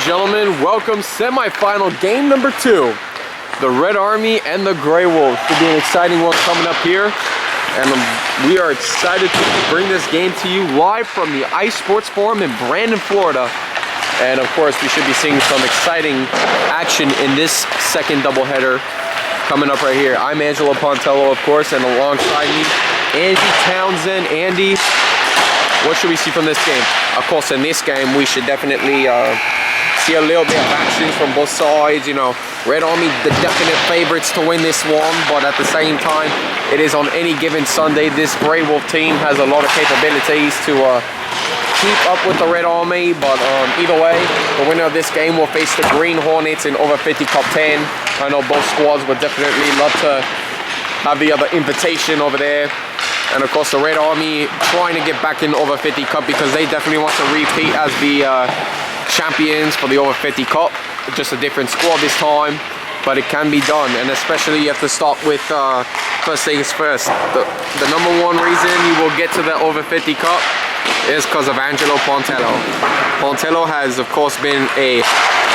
gentlemen, welcome semi-final game number 2. The Red Army and the Grey Wolves. Should be an exciting one coming up here. And we are excited to bring this game to you live from the Ice Sports Forum in Brandon, Florida. And of course, we should be seeing some exciting action in this second doubleheader coming up right here. I'm Angelo Pontello, of course, and alongside me, Andy Townsend. Andy, what should we see from this game? Of course, in this game, we should definitely see a little bit of action from both sides. You know, Red Army, the definite favorites to win this one, but at the same time, it is on any given Sunday. This Grey Wolf team has a lot of capabilities to keep up with the Red Army, but either way, the winner of this game will face the Green Hornets in over 50 Cup 10. I know both squads would definitely love to have the other invitation over there. And of course, the Red Army trying to get back in over 50 Cup because they definitely want to repeat as the champions for the over 50 Cup. Just a different squad this time, but it can be done. And especially you have to start with first things first. The number one reason you will get to the over 50 Cup is because of Angelo Pontello. Pontello has, of course, been a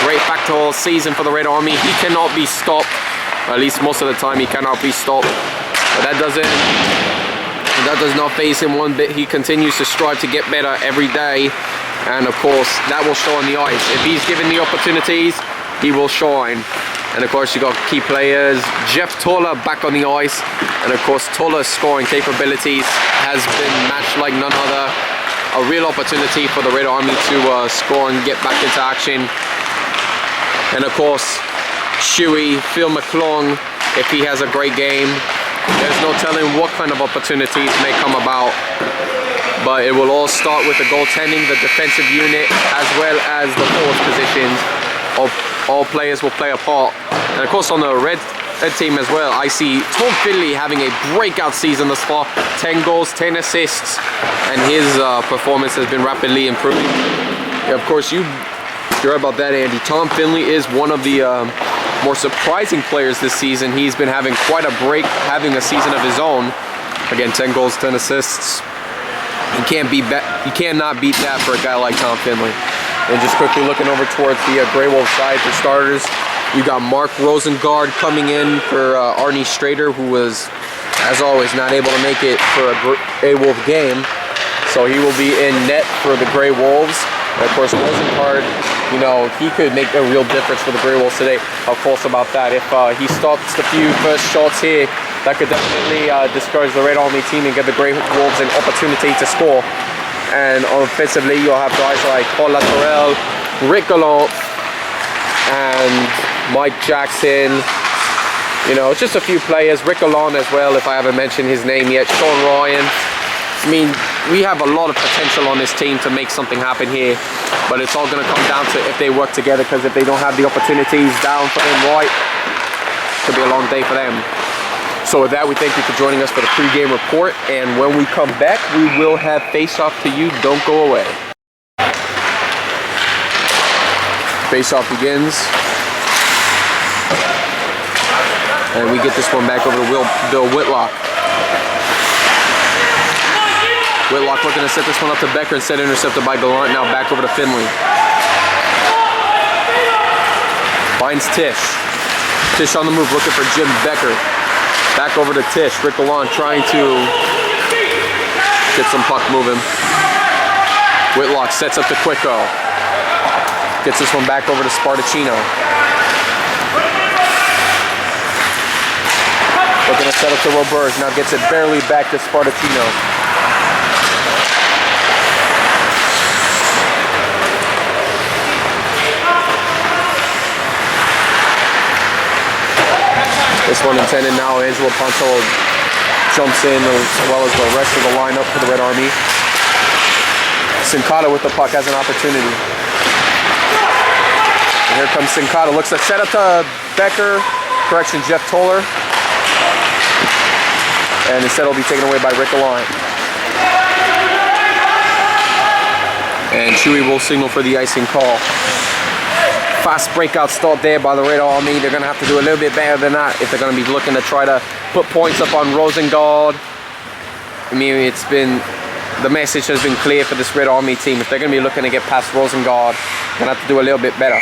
great factor all season for the Red Army. He cannot be stopped. At least most of the time, he cannot be stopped. But that does not faze him one bit. He continues to strive to get better every day, and of course that will show on the ice. If he's given the opportunities, he will shine. And of course you got key players, Jeff Toller back on the ice, and of course Toller's scoring capabilities has been matched like none other. A real opportunity for the Red Army to score and get back into action. And of course Shuey, Phil McClung, if he has a great game, there's no telling what kind of opportunities may come about, but it will all start with the goaltending, the defensive unit, as well as the forward positions. All players will play a part. And of course on the red team as well, I see Tom Finley having a breakout season thus far. 10 goals, 10 assists, and his performance has been rapidly improving. Yeah, of course, you're about that, Andy. Tom Finley is one of the more surprising players this season. He's been having quite a break, having a season of his own. Again, 10 goals, 10 assists. You cannot beat that for a guy like Tom Finley. And just quickly looking over towards the Grey Wolf side for starters, you got Mark Rosengard coming in for Arnie Strader, who was, as always, not able to make it for a Grey Wolf game. So he will be in net for the Grey Wolves. And of course, Rosengard, you know, he could make a real difference for the Grey Wolves today. How close about that? If he stops the few first shots here, that could definitely discourage the Red Army team and give the Grey Wolves an opportunity to score. And offensively, you'll have guys like Paul Latorel, Rick Gallant, and Mike Jackson. You know, just a few players. Rick Gallant as well, if I haven't mentioned his name yet. Sean Ryan. I mean, we have a lot of potential on this team to make something happen here, but it's all going to come down to if they work together, because if they don't have the opportunities down for them right, it could be a long day for them. So with that, we thank you for joining us for the pregame report, and when we come back, we will have face-off to you. Don't go away. Face-off begins, and we get this one back over to Bill Whitlock. Whitlock looking to set this one up to Becker, instead intercepted by Gallant. Now back over to Finley. Finds Tish. Tish on the move, looking for Jim Becker. Back over to Tish. Rick Gallant trying to get some puck moving. Whitlock sets up to Quicko. Gets this one back over to Spartacino. Looking to set up to Roberge. Now gets it barely back to Spartacino. This one intended now. Angelo Pontello jumps in as well as the rest of the lineup for the Red Army. Sincata with the puck has an opportunity. And here comes Sincata. Looks to set up to Becker. Correction, Jeff Toller. And instead it'll be taken away by Rick Gallant. And Chewy will signal for the icing call. Fast breakout start there by the Red Army. They're going to have to do a little bit better than that if they're going to be looking to try to put points up on Rosengard. I mean, it's been the message has been clear for this Red Army team. If they're going to be looking to get past Rosengard, they're going to have to do a little bit better.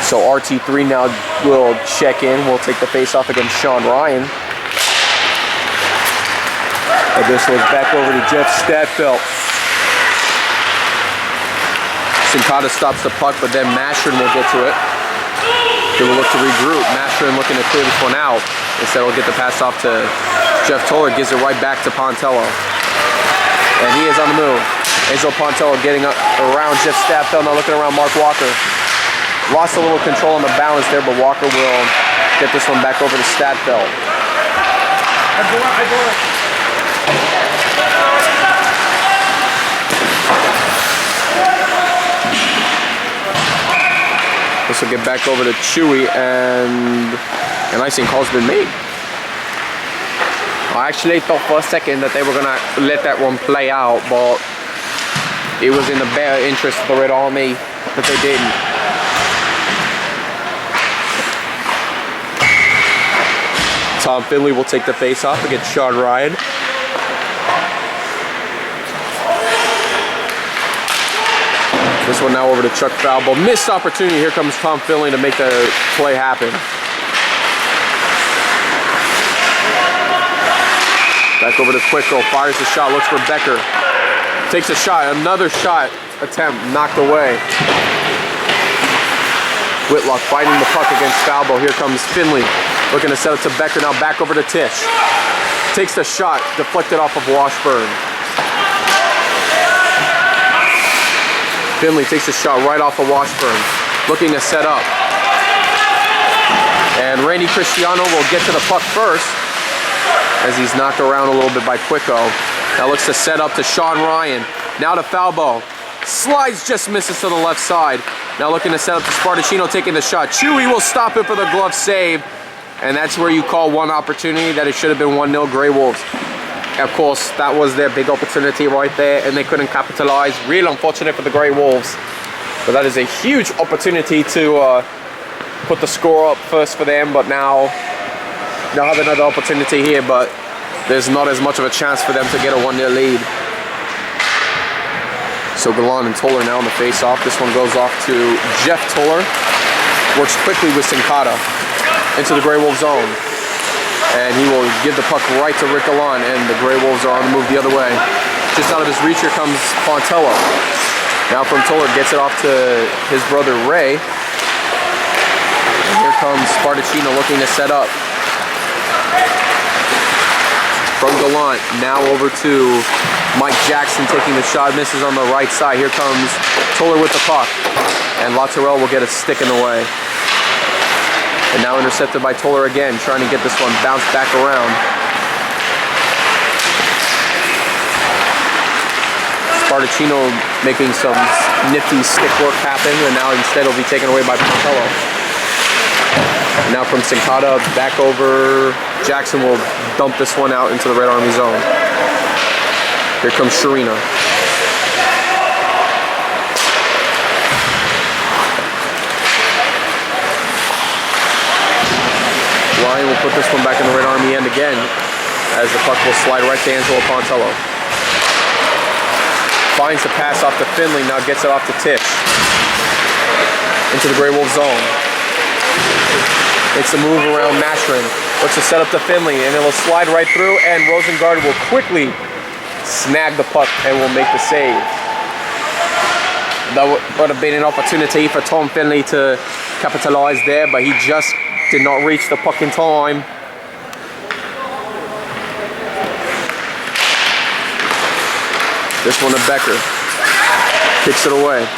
So RT3 now will check in. We'll take the face-off against Sean Ryan. And this one's back over to Jeff Stadfeld. Sincata stops the puck, but then Mashrin will get to it. They will look to regroup. Mashrin looking to clear this one out. Instead, he'll get the pass off to Jeff Toller. Gives it right back to Pontello. And he is on the move. Angelo Pontello getting up around Jeff Stadfeld. Now looking around Mark Walker. Lost a little control on the balance there, but Walker will get this one back over to Stadfeld. This will get back over to Chewy, and an icing call's been made. I actually thought for a second that they were gonna let that one play out, but it was in the better interest of the Red Army that they didn't. Tom Finley will take the face off against Sean Ryan. This one now over to Chuck Falbo. Missed opportunity. Here comes Tom Finley to make the play happen. Back over to Quicko. Fires the shot. Looks for Becker. Takes a shot. Another shot attempt. Knocked away. Whitlock fighting the puck against Falbo. Here comes Finley. Looking to set it to Becker. Now back over to Tisch. Takes the shot. Deflected off of Washburn. Finley takes a shot right off of Washburn, looking to set up. And Randy Cristiano will get to the puck first, as he's knocked around a little bit by Quicko. Now looks to set up to Sean Ryan. Now to Falbo. Slides, just misses to the left side. Now looking to set up to Spartacino, taking the shot. Chewy will stop it for the glove save. And that's where you call one opportunity that it should have been 1-0 Grey Wolves. Of course, that was their big opportunity right there, and they couldn't capitalize. Real unfortunate for the Grey Wolves. But that is a huge opportunity to put the score up first for them, but now they'll have another opportunity here, but there's not as much of a chance for them to get a 1-0 lead. So Galan and Toller now on the face-off. This one goes off to Jeff Toller. Works quickly with Sincata into the Grey Wolves zone. And he will give the puck right to Rick Galan, and the Grey Wolves are on the move the other way. Just out of his reach, here comes Pontello. Now from Toller, gets it off to his brother Ray. And here comes Spartacino looking to set up. From Galan, now over to Mike Jackson taking the shot, misses on the right side. Here comes Toller with the puck, and Latourell will get a stick in the way. And now intercepted by Toller again, trying to get this one bounced back around. Spartacino making some nifty stick work happen, and now instead it'll be taken away by Pontello. Now from Sincata, back over. Jackson will dump this one out into the Red Army zone. Here comes Sharina. Ryan will put this one back in the Red Army end again, as the puck will slide right to Angelo Pontello. Finds the pass off to Finley, now gets it off to Tisch. Into the Grey Wolves zone. Makes a move around Mashrin. Looks to set up to Finley, and it will slide right through, and Rosengard will quickly snag the puck and will make the save. That would have been an opportunity for Tom Finley to capitalize there, but he just did not reach the puck in time. This one to Becker. Kicks it away.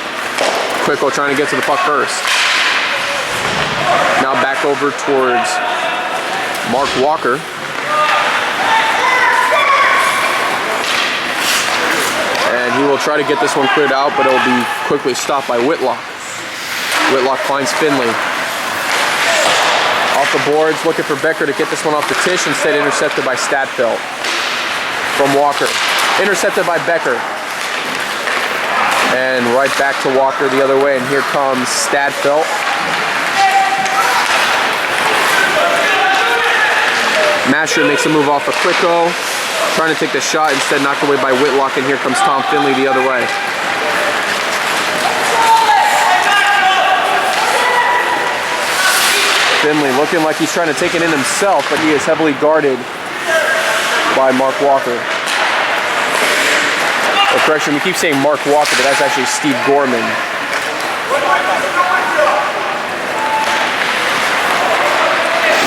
Quicko trying to get to the puck first. Now back over towards Mark Walker. And he will try to get this one cleared out, but it will be quickly stopped by Whitlock. Whitlock finds Finley. Off the boards, looking for Becker to get this one off the Tisch, instead intercepted by Stadfeld. From Walker. Intercepted by Becker. And right back to Walker the other way, and here comes Stadfeld. Masher makes a move off of Quicko. Trying to take the shot, instead knocked away by Whitlock, and here comes Tom Finley the other way. Finley looking like he's trying to take it in himself, but he is heavily guarded by Mark Walker. Oh, correction, we keep saying Mark Walker, but that's actually Steve Gorman.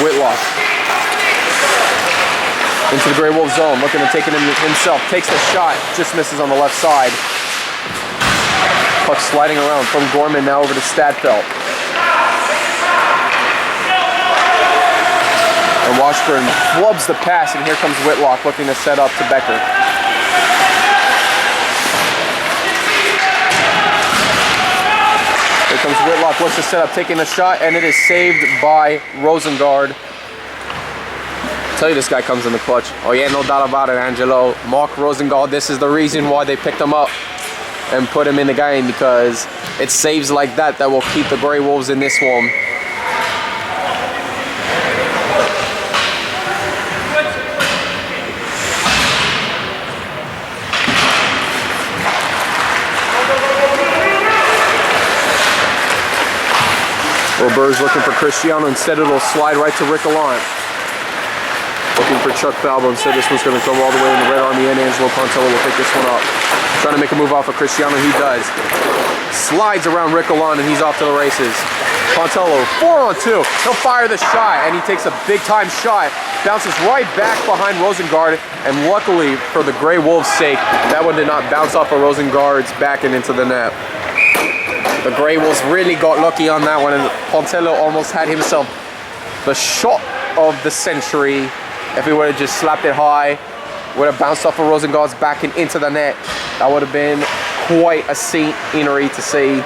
Whitlock. Into the Grey Wolves zone, looking to take it in himself. Takes the shot, just misses on the left side. Puck sliding around from Gorman now over to Stadfeld. And Washburn flubs the pass, and here comes Whitlock looking to set up to Becker. Here comes Whitlock, looks to set up, taking the shot, and it is saved by Rosengard. Tell you, this guy comes in the clutch. Oh yeah, no doubt about it, Angelo. Mark Rosengard, this is the reason why they picked him up and put him in the game, because it's saves like that that will keep the Grey Wolves in this one. Robert's looking for Cristiano. Instead, it'll slide right to Rick Allant. Looking for Chuck Falbo. Instead, this one's going to come all the way in the Red Army, and Angelo Pontello will pick this one up. Trying to make a move off of Cristiano. He does. Slides around Rick Allant, and he's off to the races. Pontello, 4-on-2. He'll fire the shot, and he takes a big-time shot. Bounces right back behind Rosengard, and luckily, for the Grey Wolves' sake, that one did not bounce off of Rosengard's back and into the net. The Grey Wolves really got lucky on that one, and Pontello almost had himself the shot of the century. If he would have just slapped it high, would have bounced off of Rosengard's back and into the net. That would have been quite a scenery to see.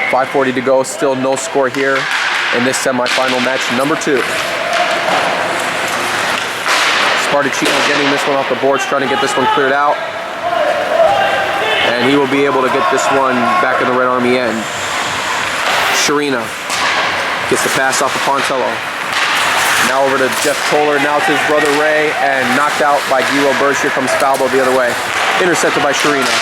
5:40 to go, still no score here in this semifinal match number 2. Spartacino getting this one off the boards, trying to get this one cleared out. And he will be able to get this one back in the Red Army end. Sharina gets the pass off of Pontello. Now over to Jeff Toller, now to his brother Ray, and knocked out by Guy Roberge. Here comes Falbo the other way. Intercepted by Sharina.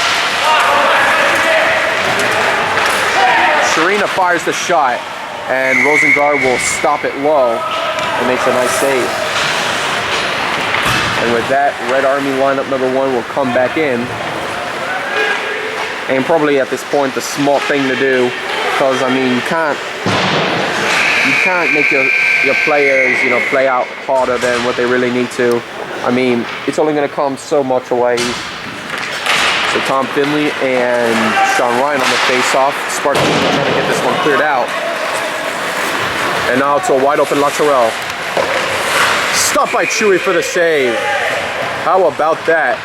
Sharina fires the shot, and Rosengard will stop it low and makes a nice save. And with that, Red Army lineup number 1 will come back in. And probably at this point, the smart thing to do, because I mean, you can't make your players, you know, play out harder than what they really need to. I mean, it's only going to come so much away. So Tom Finley and Sean Ryan on the face-off. Spartacino trying to get this one cleared out. And now to a wide open Laterel. Stopped by Chewy for the save. How about that?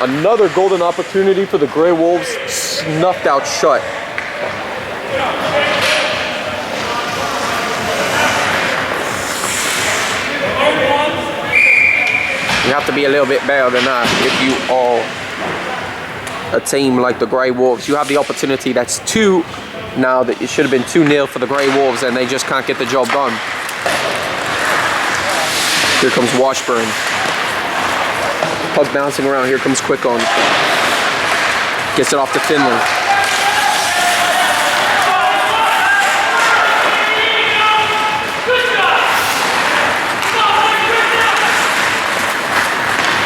Another golden opportunity for the Grey Wolves, snuffed out shut. You have to be a little bit better than that if you are a team like the Grey Wolves. You have the opportunity. That's 2 now. That it should have been 2-0 for the Grey Wolves, and they just can't get the job done. Here comes Washburn. Puck bouncing around. Here comes Quickon. Gets it off to Finley.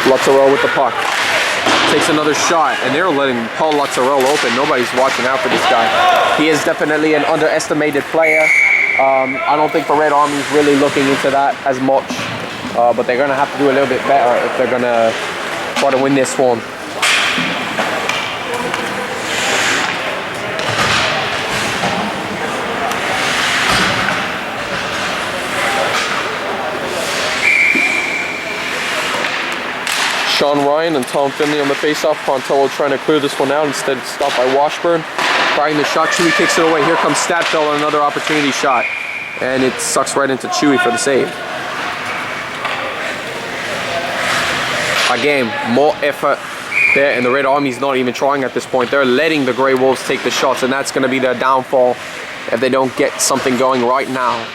Lazzarello with the puck. Takes another shot, and they're letting Paul Lazzarello open. Nobody's watching out for this guy. He is definitely an underestimated player. I don't think the Red Army's really looking into that as much, but they're going to have to do a little bit better if they're going to try to win this one. Sean Ryan and Tom Finley on the face-off. Pontello trying to clear this one out. Instead, stopped by Washburn. Firing the shot. Chewy kicks it away. Here comes Stadfeld on another opportunity shot. And it sucks right into Chewy for the save. Again, more effort there, and the Red Army's not even trying at this point. They're letting the Grey Wolves take the shots, and that's going to be their downfall if they don't get something going right now.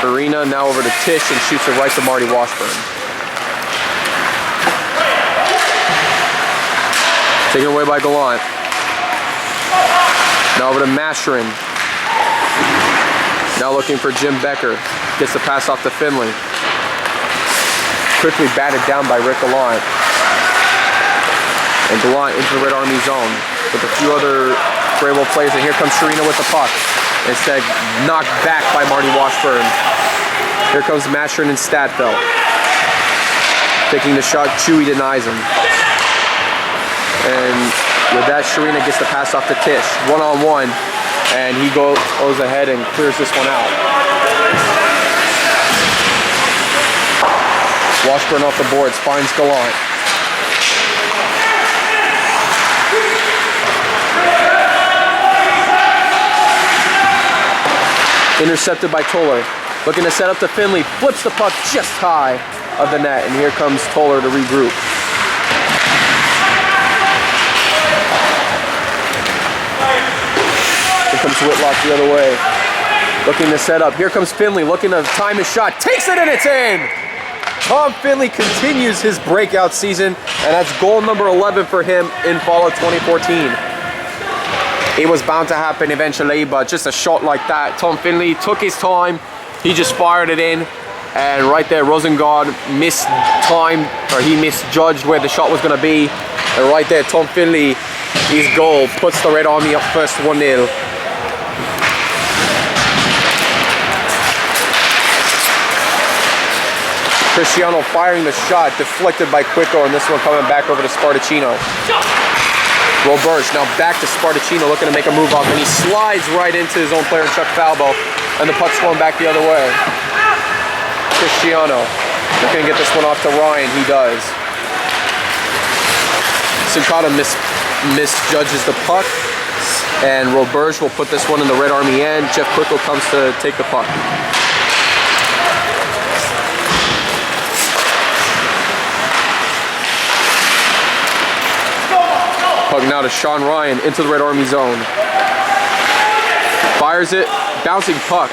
Sharina now over to Tish and shoots it right to Marty Washburn. Taken away by Gallant. Now over to Masherin. Now looking for Jim Becker. Gets the pass off to Finley. Quickly batted down by Rick Gallant. And Gallant into the Red Army zone with a few other Grey Wolf players. And here comes Sharina with the puck. Instead, knocked back by Marty Washburn. Here comes Masherin and Stadfeld. Taking the shot, Chewy denies him. And with that, Sharina gets the pass off to Tish. One-on-one, and he goes ahead and clears this one out. Washburn off the boards, finds Gallant. Intercepted by Toller. Looking to set up to Finley, flips the puck just high of the net, and here comes Toller to regroup. Here comes Whitlock the other way. Looking to set up. Here comes Finley, looking to time his shot. Takes it and it's in! Tom Finley continues his breakout season, and that's goal number 11 for him in fall of 2014. It was bound to happen eventually, but just a shot like that, Tom Finley took his time. He just fired it in, and right there, Rosengard mistimed, or he misjudged where the shot was going to be. And right there, Tom Finley, his goal, puts the Red Army up first 1-0. Cristiano firing the shot, deflected by Quicko, and this one coming back over to Spartacino. Roberge now back to Spartacino, looking to make a move off, and he slides right into his own player, Chuck Falbo, and the puck's going back the other way. Cristiano looking to get this one off to Ryan. He does. Sincata misjudges the puck, and Roberge will put this one in the Red Army end. Jeff Quicko comes to take the puck. Puck now to Sean Ryan into the Red Army zone. Fires it, bouncing puck.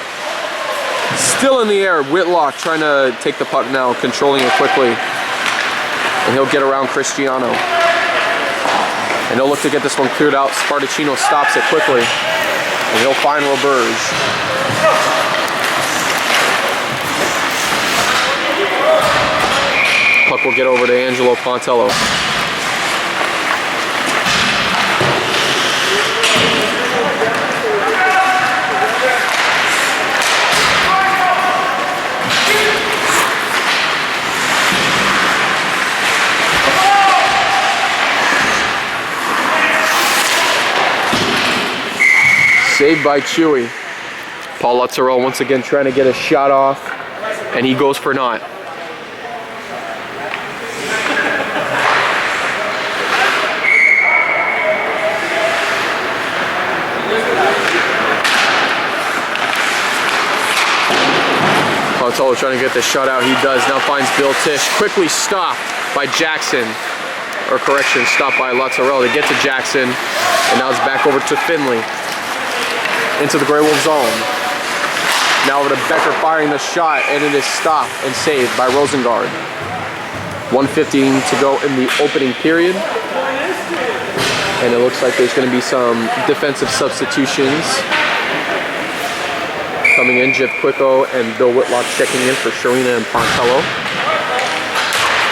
Still in the air, Whitlock trying to take the puck now, controlling it quickly. And he'll get around Cristiano. And he'll look to get this one cleared out. Spartacino stops it quickly. And he'll find Roberge. Puck will get over to Angelo Pontello. Saved by Chewy. Paul Lutzerell once again trying to get a shot off, and he goes for naught. Pontello trying to get the shot out. He does. Now finds Bill Tish. Quickly stopped by Jackson. Or correction, stopped by Lutzerell to get to Jackson. And now it's back over to Finley. Into the Grey Wolf zone. Now over to Becker firing the shot, and it is stopped and saved by Rosengard. 1:15 to go in the opening period. And it looks like there's going to be some defensive substitutions coming in. Jeff Quicko and Bill Whitlock checking in for Sharina and Pontello.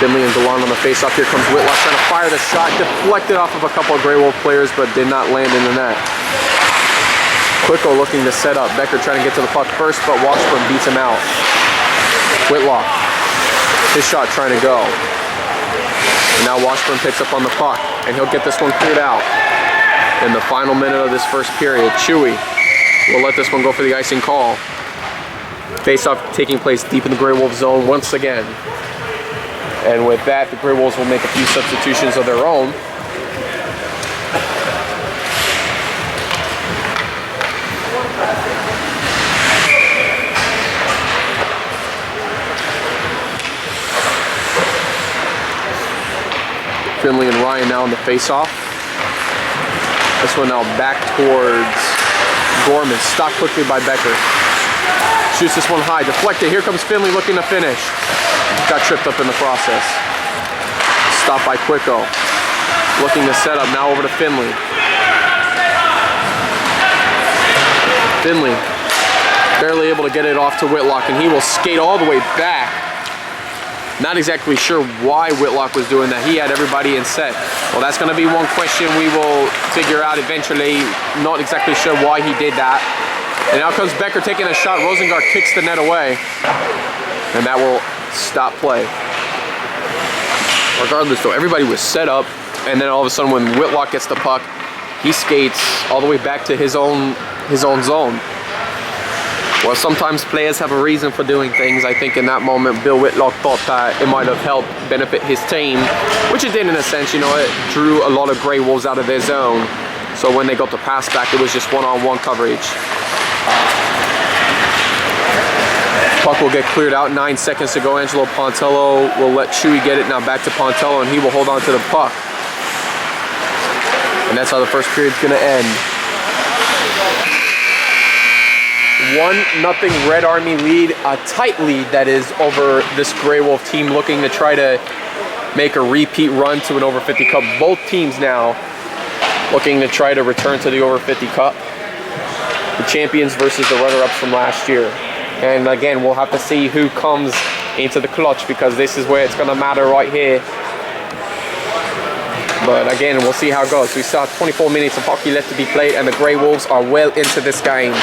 Finley and Gallant on the face-off. Here comes Whitlock trying to fire the shot, deflected off of a couple of Grey Wolf players, but did not land in the net. Quicko looking to set up. Becker trying to get to the puck first, but Washburn beats him out. Whitlock, his shot trying to go. And now Washburn picks up on the puck, and he'll get this one cleared out. In the final minute of this first period, Chewy will let this one go for the icing call. Face-off taking place deep in the Grey Wolf zone once again. And with that, the Grey Wolves will make a few substitutions of their own. Finley and Ryan now in the face-off. This one now back towards Gorman. Stopped quickly by Becker. Shoots this one high, deflected. Here comes Finley looking to finish. Got tripped up in the process. Stopped by Quicko. Looking to set up, now over to Finley. Finley barely able to get it off to Whitlock, and he will skate all the way back. Not exactly sure why Whitlock was doing that. He had everybody in set. Well, that's going to be one question we will figure out eventually. Not exactly sure why he did that. And now comes Becker taking a shot. Rosengard kicks the net away. And that will stop play. Regardless though, everybody was set up. And then all of a sudden when Whitlock gets the puck, he skates all the way back to his own zone. Well, sometimes players have a reason for doing things. I think in that moment, Bill Whitlock thought that it might have helped benefit his team, which it did in a sense. You know, it drew a lot of Grey Wolves out of their zone. So when they got the pass back, it was just one-on-one coverage. Puck will get cleared out, 9 seconds to go. Angelo Pontello will let Chewy get it. Now back to Pontello, and he will hold on to the puck. And that's how the first period's gonna end. 1-0 Red Army lead, a tight lead that is over this Grey Wolf team looking to try to make a repeat run to an over 50 cup. Both teams now looking to try to return to the over 50 cup. The champions versus the runner-ups from last year. And again, we'll have to see who comes into the clutch, because this is where it's gonna matter right here. But again, we'll see how it goes. We still have 24 minutes of hockey left to be played, and the Grey Wolves are well into this game.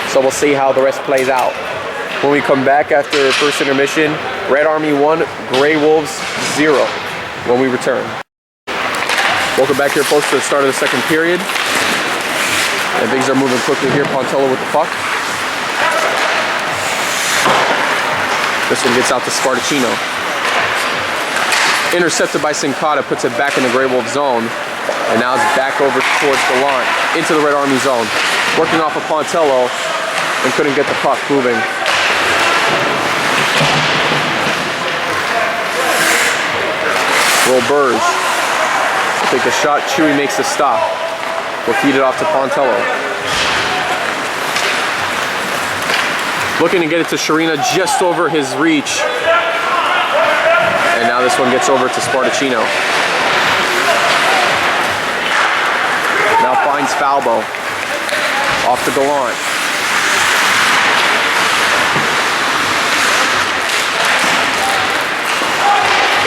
So we'll see how the rest plays out. When we come back after first intermission, Red Army 1, Grey Wolves 0 when we return. Welcome back here, folks, to the start of the second period. And things are moving quickly here. Pontello with the puck. This one gets out to Spartacino. Intercepted by Sincata, puts it back in the Grey Wolf zone. And now it's back over towards the line, into the Red Army zone. Working off of Pontello, and couldn't get the puck moving. Roll Burge. Take a shot, Chewy makes the stop. We'll feed it off to Pontello. Looking to get it to Sharina just over his reach. And now this one gets over to Spartacino. Now finds Falbo. Off to Gallant.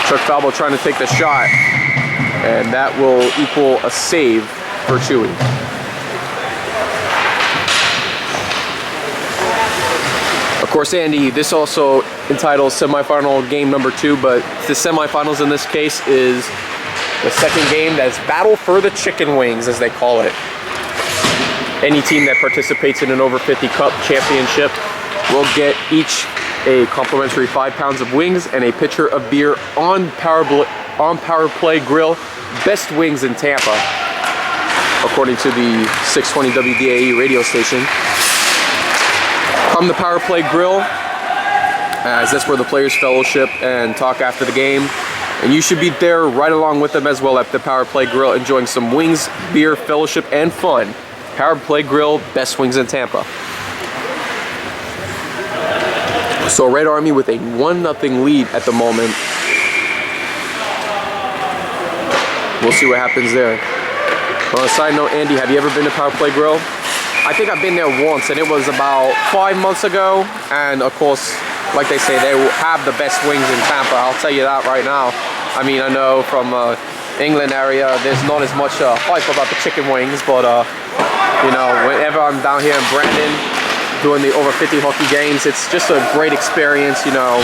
Chuck Falbo trying to take the shot. And that will equal a save for Chewy. Of course, Andy, this also entitles semifinal game number 2, but the semifinals in this case is the second game that's Battle for the Chicken Wings, as they call it. Any team that participates in an over 50 cup championship will get each a complimentary 5 pounds of wings and a pitcher of beer on Power Play Grill, best wings in Tampa, according to the 620 WDAE radio station. Come to Power Play Grill, as that's where the players fellowship and talk after the game. And you should be there right along with them as well at the Power Play Grill, enjoying some wings, beer, fellowship, and fun. Power Play Grill, best wings in Tampa. So Red Army with a 1-0 lead at the moment. We'll see what happens there. On a side note, Andy, have you ever been to Power Play Grill? I think I've been there once, and it was about 5 months ago. And of course, like they say, they have the best wings in Tampa. I'll tell you that right now. I mean, I know from England area, there's not as much hype about the chicken wings, but you know, whenever I'm down here in Brandon doing the over 50 hockey games, it's just a great experience, you know,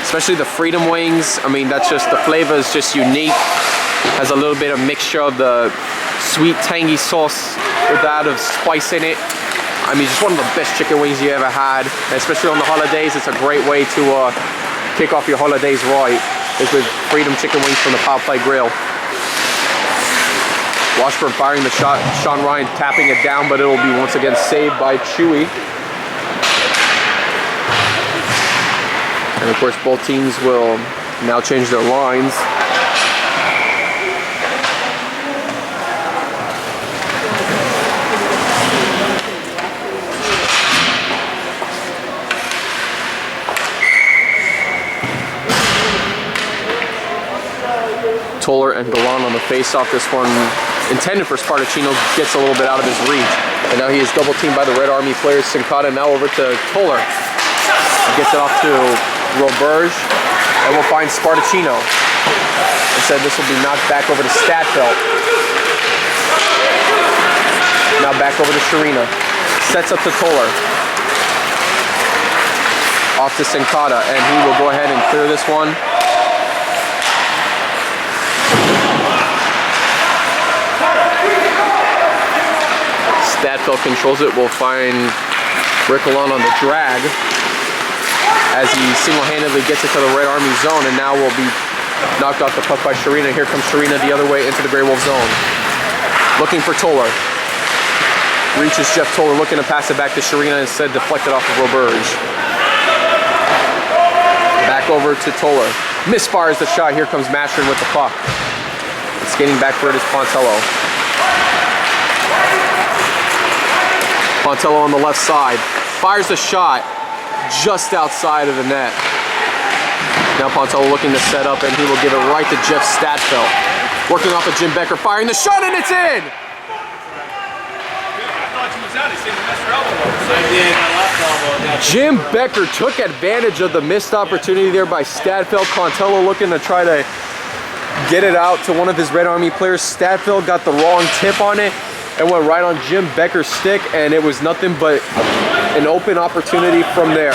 especially the Freedom Wings. I mean, that's just, the flavor is just unique. Has a little bit of mixture of the sweet, tangy sauce with that of spice in it. I mean, just one of the best chicken wings you ever had, especially on the holidays. It's a great way to kick off your holidays right, is with Freedom Chicken Wings from the Power Play Grill. Washburn firing the shot, Sean Ryan tapping it down, but it'll be once again saved by Chewy. And of course, both teams will now change their lines. Toller and Galan on the face-off. This one intended for Spartacino, gets a little bit out of his reach. And now he is double teamed by the Red Army players. Sincata now over to Toller. Gets it off to Roberge, and we'll find Spartacino. Instead, this will be knocked back over to Stadfeld. Now back over to Sharina. Sets up to Toller. Off to Sincata, and he will go ahead and clear this one. Stadfeld controls it. We'll find Rickalon on the drag as he single-handedly gets it to the Red Army zone, and now will be knocked off the puck by Sharina. Here comes Sharina the other way into the Grey Wolf zone. Looking for Toller. Reaches Jeff Toller, looking to pass it back to Sharina, instead deflected off of Roberge. Back over to Toller. Misfires the shot. Here comes Mastrin with the puck. And skating back for it is Pontello. Pontello on the left side. Fires the shot just outside of the net. Now Pontello looking to set up, and he will give it right to Jeff Stadfeld. Working off of Jim Becker, firing the shot, and it's in! Jim Becker took advantage of the missed opportunity there by Stadfeld. Pontello looking to try to get it out to one of his Red Army players. Stadfeld got the wrong tip on it and went right on Jim Becker's stick, and it was nothing but an open opportunity from there.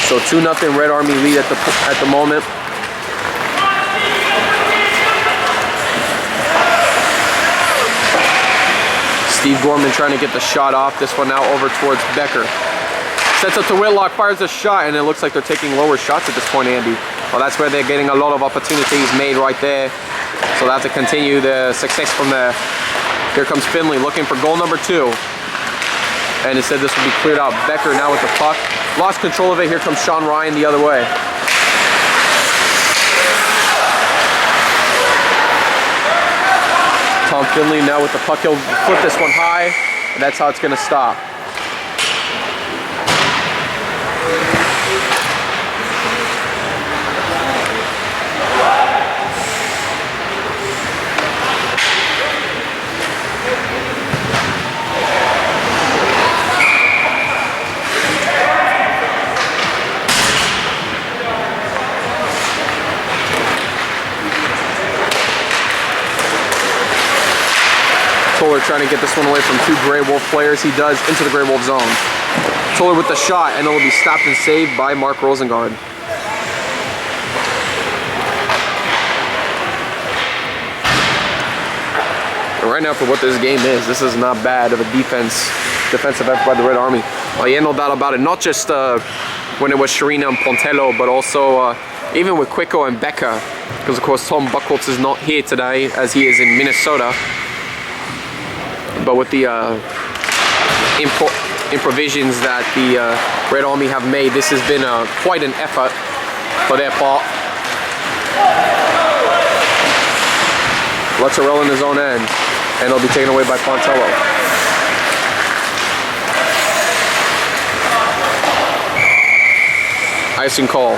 So 2-0 Red Army lead at the moment. Steve Gorman trying to get the shot off. This one now over towards Becker. Sets up to Whitlock, fires a shot, and it looks like they're taking lower shots at this point, Andy. Well, that's where they're getting a lot of opportunities made right there. So they'll have to continue the success from there. Here comes Finley looking for goal number 2. And instead this will be cleared out. Becker now with the puck. Lost control of it. Here comes Sean Ryan the other way. Tom Finley now with the puck. He'll flip this one high, and that's how it's going to stop. Toller trying to get this one away from 2 Grey Wolf players. He does into the Grey Wolf zone. Toller with the shot, and it will be stopped and saved by Mark Rosengard. And right now, for what this game is, this is not bad of a defensive effort by the Red Army. Yeah, no doubt about it. Not just when it was Sharina and Pontello, but also even with Quicko and Becca, because of course Tom Buchholz is not here today as he is in Minnesota. But with the improvisions that the Red Army have made, this has been quite an effort for their part. Lutzarella in his own end, and it'll be taken away by Pontello. Icing call.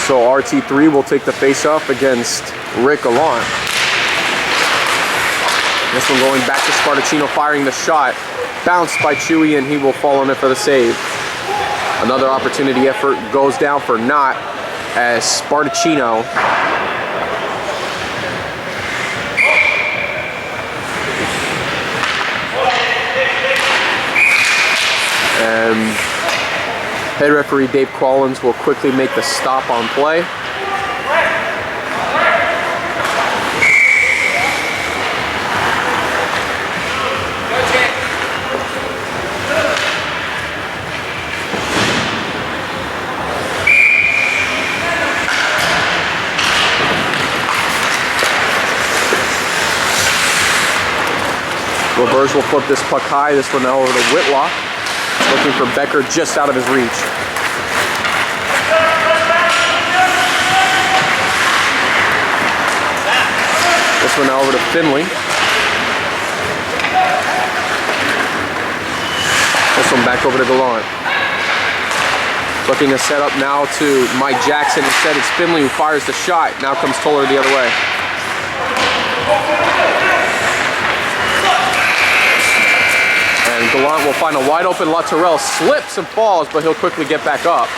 So RT3 will take the face-off against Rick Alon. This one going back to Spartacino, firing the shot. Bounced by Chewy, and he will fall on it for the save. Another opportunity effort goes down for naught as Spartacino and head referee Dave Collins will quickly make the stop on play. Roberge will flip this puck high. This one now over to Whitlock. Looking for Becker just out of his reach. This one now over to Finley. This one back over to Gallant. Looking to set up now to Mike Jackson. Instead, it's Finley who fires the shot. Now comes Toller the other way. And Gallant will find a wide open Luttrell. Slips and falls, but he'll quickly get back up.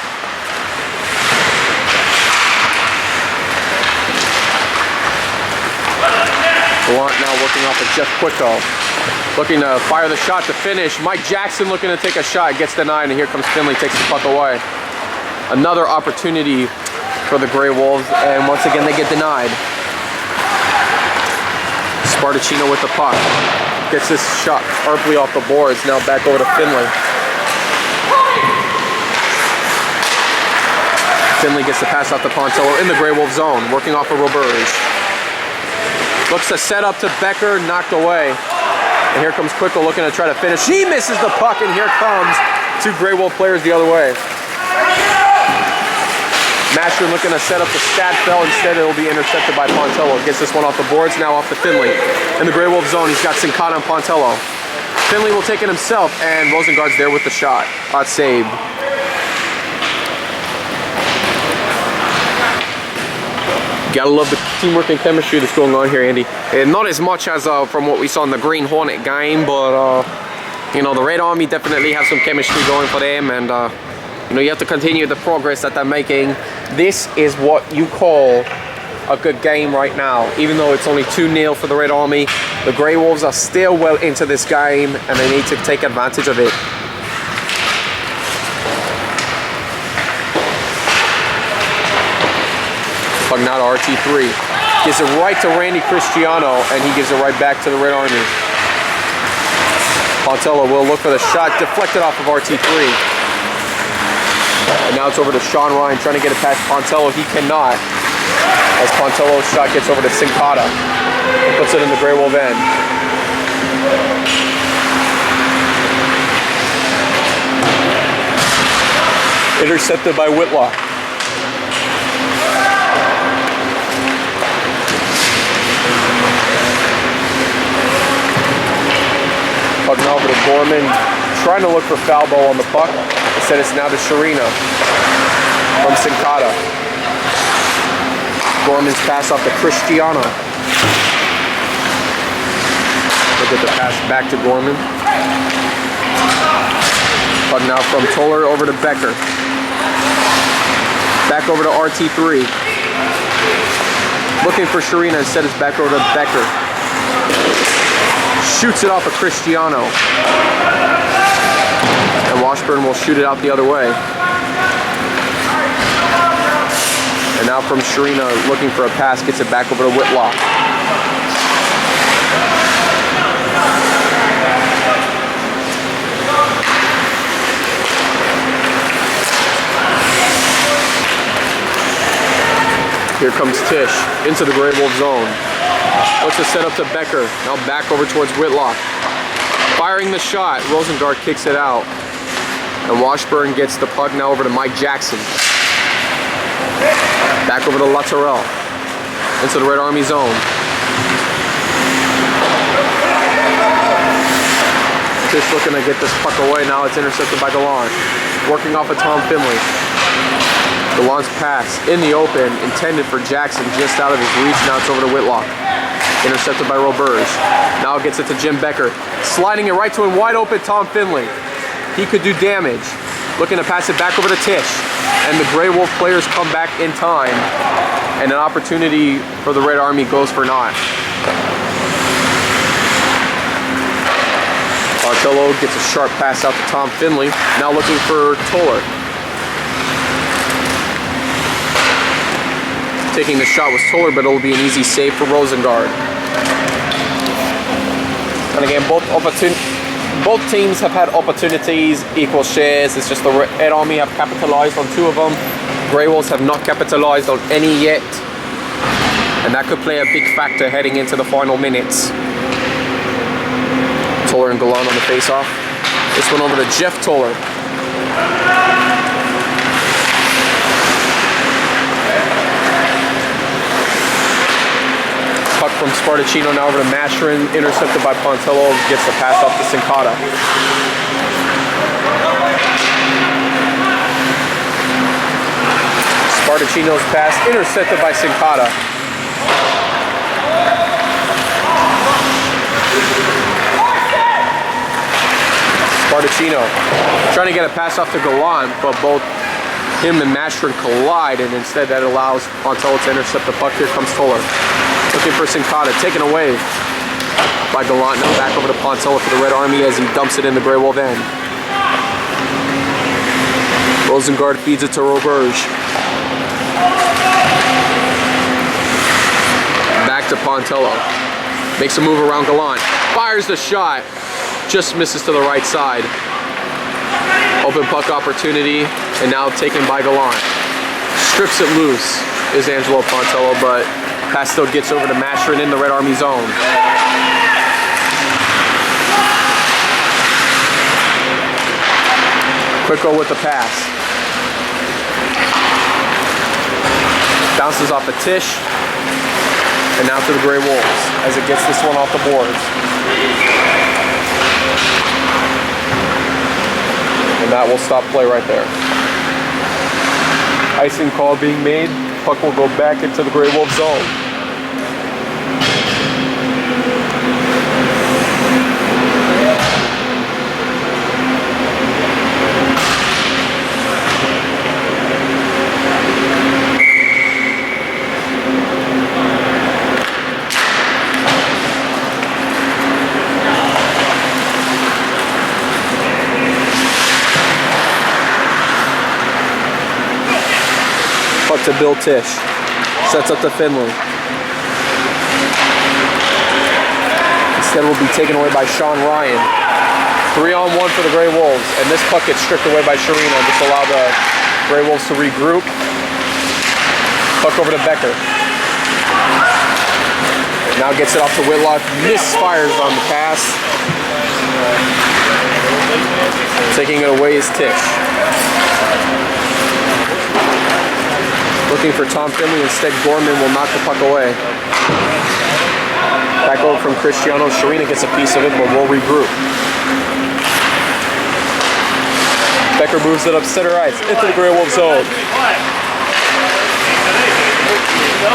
Gallant now working off of Jeff Quicko. Looking to fire the shot to finish. Mike Jackson looking to take a shot, gets denied, and here comes Finley, takes the puck away. Another opportunity for the Grey Wolves, and once again they get denied. Spartacino with the puck. Gets this shot sharply off the boards, now back over to Finley. Finley gets the pass off to Pontello in the Grey Wolf zone, working off of Roberge. Looks to set up to Becker, knocked away. And here comes Quicko looking to try to finish. He misses the puck, and here comes two Grey Wolf players the other way. Mastron looking to set up the Stadfeld. Instead, it'll be intercepted by Pontello. Gets this one off the boards, now off to Finley. In the Grey Wolf zone, he's got Sincata and Pontello. Finley will take it himself, and Rosengard's there with the shot. Hot save. Gotta love the teamwork and chemistry that's going on here, Andy. And not as much as from what we saw in the Green Hornet game, but you know, the Red Army definitely have some chemistry going for them, and you know, you have to continue the progress that they're making. This is what you call a good game right now. Even though it's only 2-0 for the Red Army, the Grey Wolves are still well into this game, and they need to take advantage of it. Puck now to RT3. Gives it right to Randy Cristiano, and he gives it right back to the Red Army. Pontello will look for the shot, deflected off of RT3. And now it's over to Sean Ryan, trying to get it past Pontello. He cannot, as Pontello's shot gets over to Sincata. He puts it in the Grey Wolf end. Intercepted by Whitlock. Puck now over to Gorman, trying to look for foul ball on the puck. Instead, it's now to Sharina from Sincata. Gorman's pass off to Cristiano. Look at the pass back to Gorman. Puck now from Toller over to Becker. Back over to RT3. Looking for Sharina, instead it's back over to Becker. Shoots it off of Cristiano. And Washburn will shoot it out the other way. And now from Sharina, looking for a pass, gets it back over to Whitlock. Here comes Tish into the Grey Wolf zone. Looks to set up to Becker. Now back over towards Whitlock. Firing the shot. Rosengard kicks it out. And Washburn gets the puck now over to Mike Jackson. Back over to Luttrell. Into the Red Army zone. Tish looking to get this puck away. Now it's intercepted by Gallant. Working off of Tom Finley. Gallant's pass in the open, intended for Jackson, just out of his reach. Now it's over to Whitlock. Intercepted by Roberge. Now gets it to Jim Becker. Sliding it right to him, wide open, Tom Finley. He could do damage. Looking to pass it back over to Tish. And the Grey Wolf players come back in time. And an opportunity for the Red Army goes for naught. Pontello gets a sharp pass out to Tom Finley. Now looking for Toller. Taking the shot was Toller, but it'll be an easy save for Rosengard. And again, both teams have had opportunities, equal shares. It's just the Red Army have capitalized on 2 of them. Grey Wolves have not capitalized on any yet. And that could play a big factor heading into the final minutes. Toller and Gallant on the face-off. This one over to Jeff Toller. Puck from Spartacino now over to Mashrin, intercepted by Pontello, gets the pass off to Sincata. Spartacino's pass intercepted by Sincata. Spartacino trying to get a pass off to Gallant, but both him and Mashrin collide, and instead that allows Pontello to intercept the puck. Here comes Toller. Looking for Sincata, taken away by Gallant. Now back over to Pontello for the Red Army as he dumps it in the Grey Wolf end. Rosengard feeds it to Roberge. Back to Pontello. Makes a move around Gallant. Fires the shot. Just misses to the right side. Open puck opportunity, and now taken by Gallant. Strips it loose is Angelo Pontello, but pass still gets over to Mashrin in the Red Army zone. Quicko with the pass. Bounces off the Tish, and now to the Grey Wolves as it gets this one off the boards. And that will stop play right there. Icing call being made. Puck will go back into the Grey Wolf zone. Puck to Bill Tish. Sets up to Finley. Instead will be taken away by Sean Ryan. 3-on-1 for the Grey Wolves, and this puck gets stripped away by Sharino. Just allow the Grey Wolves to regroup. Puck over to Becker. Now gets it off to Whitlock. Misfires on the pass. Taking it away is Tish. Looking for Tom Finley, instead Gorman will knock the puck away. Back over from Cristiano, Sharina gets a piece of it, but will regroup. Becker moves it up center ice, into the Grey Wolf zone.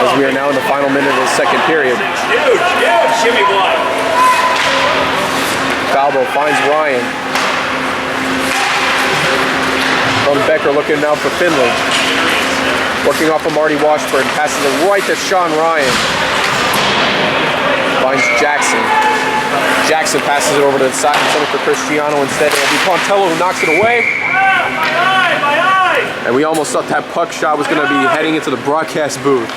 As we are now in the final minute of the second period. Falbo finds Ryan. From Becker looking now for Finley. Working off of Marty Washburn, passes it right to Sean Ryan. Finds Jackson. Jackson passes it over to the side and sends it for Cristiano. Instead, it'll be Pontello who knocks it away. And we almost thought that puck shot was going to be heading into the broadcast booth.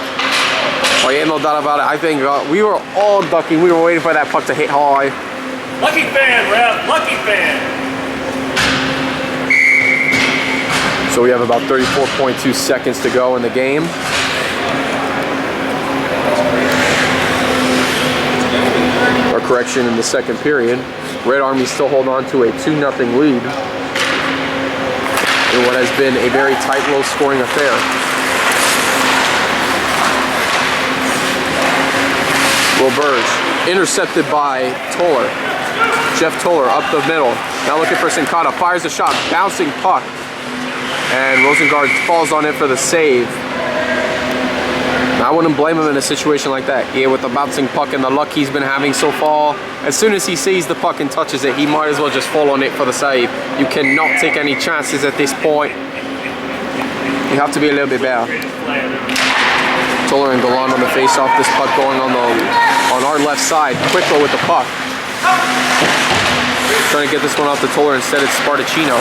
Oh yeah, no doubt about it. I think we were all ducking. We were waiting for that puck to hit high. Lucky fan, Rev. Lucky fan. So we have about 34.2 seconds to go in the game. Or correction, in the second period. Red Army still hold on to a 2-0 lead in what has been a very tight, low-scoring affair. Roberge, intercepted by Toller. Jeff Toller up the middle. Now looking for Sincata, fires a shot, bouncing puck. And Rosengard falls on it for the save. Now, I wouldn't blame him in a situation like that. Yeah, with the bouncing puck and the luck he's been having so far, as soon as he sees the puck and touches it, he might as well just fall on it for the save. You cannot take any chances at this point. You have to be a little bit better. Toller and Gallant on the face-off. This puck going on our left side. Quicko with the puck. Trying to get this one off to Toller. Instead, it's Spartacino.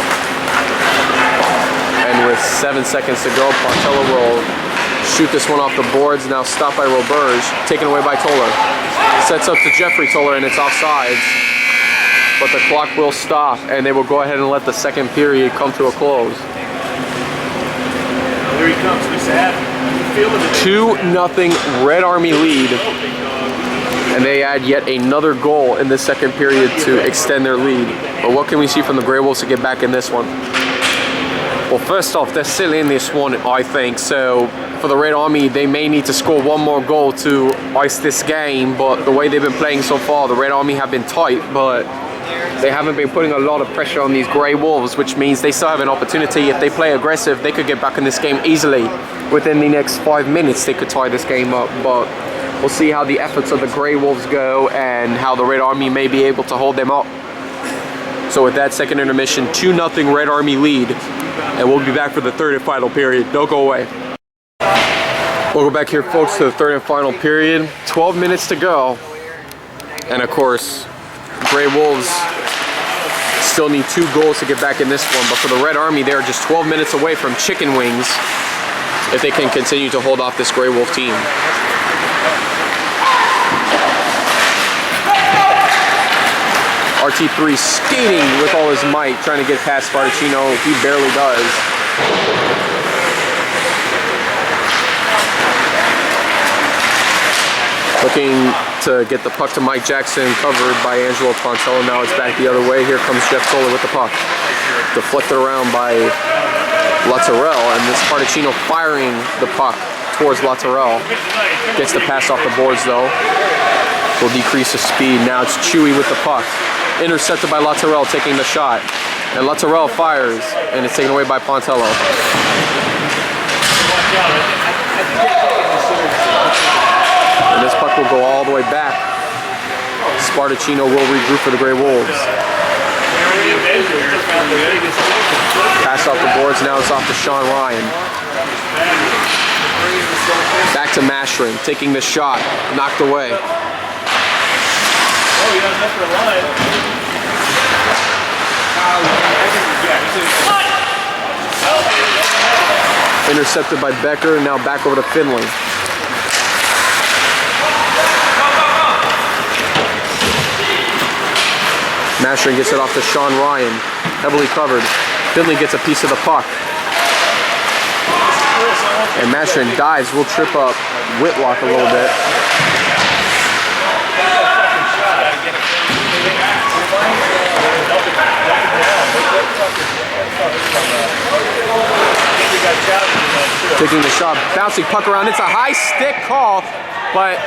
And with 7 seconds to go, Pontello will shoot this one off the boards. Now stopped by Roberge, taken away by Toller. Sets up to Jeffrey Toller, and it's offsides. But the clock will stop, and they will go ahead and let the second period come to a close. There he comes, Mr. Adams. 2-0 Red Army lead. And they add yet another goal in the second period to extend their lead. But what can we see from the Grey Wolves to get back in this one? Well, first off, they're still in this one, I think. So for the Red Army, they may need to score one more goal to ice this game. But the way they've been playing so far, the Red Army have been tight, but they haven't been putting a lot of pressure on these Grey Wolves, which means they still have an opportunity. If they play aggressive, they could get back in this game easily. Within the next 5 minutes, they could tie this game up. But we'll see how the efforts of the Grey Wolves go and how the Red Army may be able to hold them up. So with that second intermission, 2-0 Red Army lead. And we'll be back for the third and final period. Don't go away. We'll go back here, folks, to the third and final period. 12 minutes to go. And of course, Grey Wolves still need 2 goals to get back in this one. But for the Red Army, they're just 12 minutes away from chicken wings if they can continue to hold off this Grey Wolf team. RT3 skating with all his might, trying to get past Spartacino. He barely does. Looking to get the puck to Mike Jackson, covered by Angelo Pontello. Now it's back the other way. Here comes Jeff Toller with the puck. Deflected around by Latorel, and this Spartacino firing the puck towards Latorel. Gets the pass off the boards though. Will decrease the speed. Now it's Chewy with the puck. Intercepted by Latorel, taking the shot. And Latorel fires, and it's taken away by Pontello. And this puck will go all the way back. Spartacino will regroup for the Grey Wolves. Pass off the boards, now it's off to Sean Ryan. Back to Mashrin, taking the shot, knocked away. Intercepted by Becker, now back over to Finley. Mashrin gets it off to Sean Ryan, heavily covered. Finley gets a piece of the puck. And Mashrin dives, will trip up Whitlock a little bit. Taking the shot, bouncing puck around. It's a high stick call, but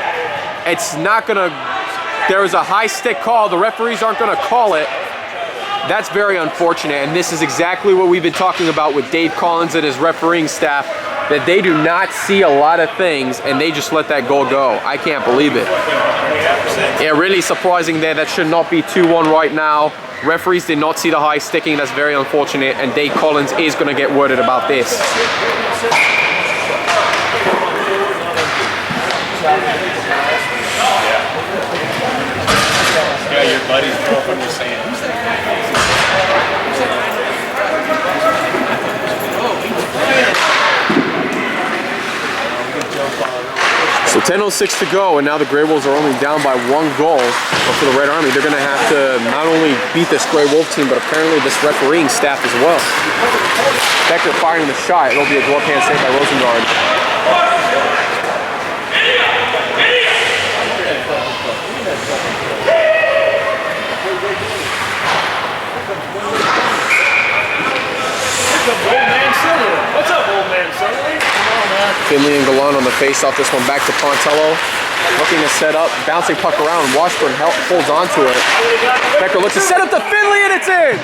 it's not gonna. There was a high stick call. The referees aren't gonna call it. That's very unfortunate, and this is exactly what we've been talking about with Dave Collins and his refereeing staff, that they do not see a lot of things and they just let that goal go. I can't believe it. Yeah, really surprising there. That should not be 2-1 right now. Referees did not see the high sticking. That's very unfortunate, and Dave Collins is going to get worded about this. Yeah, your buddy's girlfriend was saying. So 10:06 to go, and now the Grey Wolves are only down by 1 goal. But for the Red Army, they're going to have to not only beat this Grey Wolf team, but apparently this refereeing staff as well. Becker firing the shot. It'll be a glove hand save by Rosengard. What's up, old man Sully? Finley and Galan on the face-off. This one back to Pontello. Looking to set up, bouncing puck around. Washburn holds on to it. Becker looks to set up to Finley, and it's in!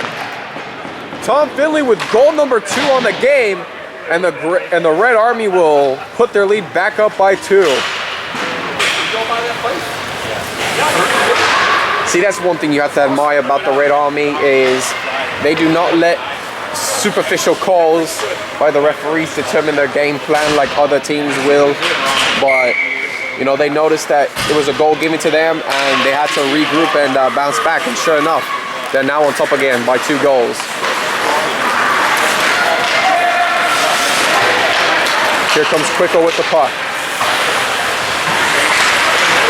Tom Finley with goal number 2 on the game, and the Red Army will put their lead back up by 2. See, that's one thing you have to admire about the Red Army is they do not let superficial calls by the referees determine their game plan like other teams will. But you know, they noticed that it was a goal given to them and they had to regroup and bounce back, and sure enough, they're now on top again by 2 goals. Here comes Quicko with the puck.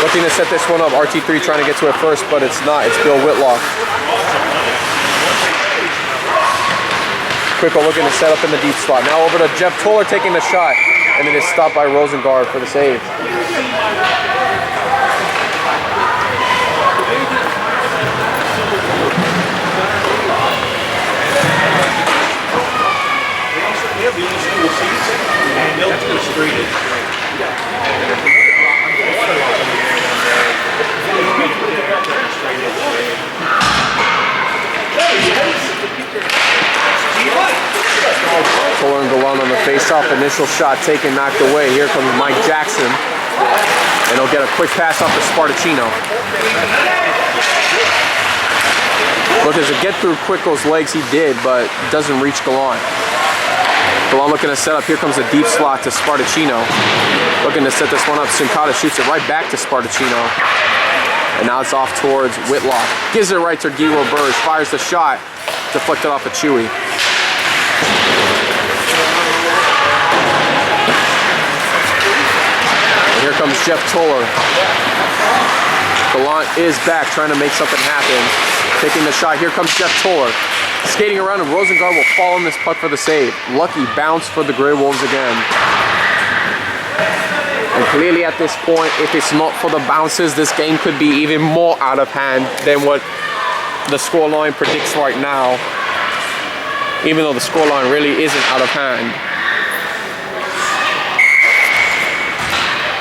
Looking to set this one up. RT3 trying to get to it first, but it's not. It's Bill Whitlock. Quicko looking to set up in the deep spot. Now over to Jeff Toller taking the shot, and it is stopped by Rosengard for the save. And they'll go straight in. Toller and Galan on the face-off. Initial shot taken, knocked away. Here comes Mike Jackson. And he'll get a quick pass off to Spartacino. Look, as a get through Quickle's legs, he did, but doesn't reach Galan. Galan looking to set up. Here comes a deep slot to Spartacino. Looking to set this one up. Sincata shoots it right back to Spartacino. And now it's off towards Whitlock. Gives it right to Guido Burge. Fires the shot. Deflected off of Chewy. And here comes Jeff Toller. Gallant is back, trying to make something happen. Taking the shot. Here comes Jeff Toller. Skating around, and Rosengard will fall on this puck for the save. Lucky bounce for the Grey Wolves again. And clearly at this point, if it's not for the bounces, this game could be even more out of hand than what the scoreline predicts right now. Even though the scoreline really isn't out of hand.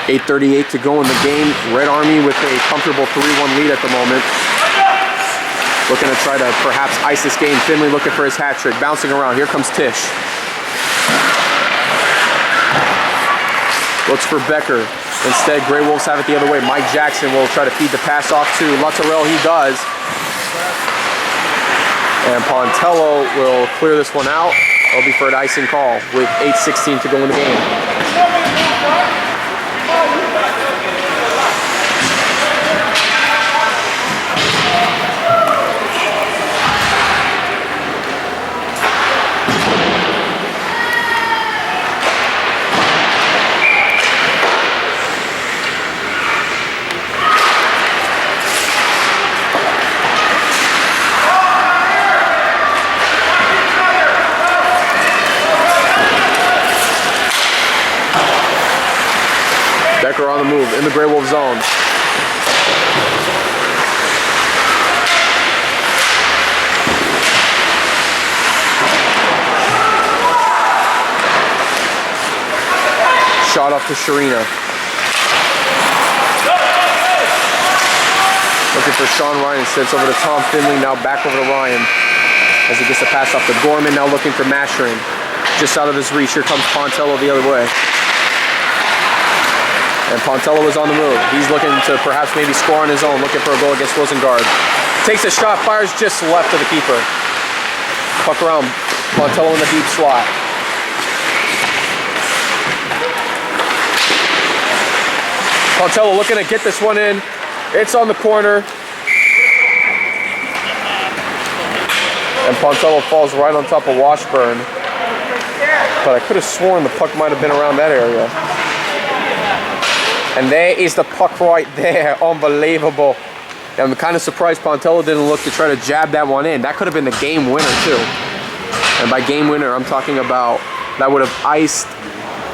8:38 to go in the game. Red Army with a comfortable 3-1 lead at the moment. Looking to try to perhaps ice this game. Finley looking for his hat trick. Bouncing around. Here comes Tish. Looks for Becker. Instead, Grey Wolves have it the other way. Mike Jackson will try to feed the pass off to Lutterell. He does. And Pontello will clear this one out. It'll be for an icing call with 8:16 to go in the game. Becker on the move in the Grey Wolf zone. Shot off to Sharina. Looking for Sean Ryan. Sends over to Tom Finley. Now back over to Ryan. As he gets the pass off to Gorman. Now looking for Masherin. Just out of his reach. Here comes Pontello the other way. And Pontello is on the move. He's looking to perhaps maybe score on his own, looking for a goal against Rosengard. Takes a shot, fires just left of the keeper. Puck around, Pontello in the deep slot. Pontello looking to get this one in. It's on the corner. And Pontello falls right on top of Washburn. But I could have sworn the puck might have been around that area. And there is the puck right there. Unbelievable. I'm kind of surprised Pontello didn't look to try to jab that one in. That could have been the game winner too. And by game winner, I'm talking about that would have iced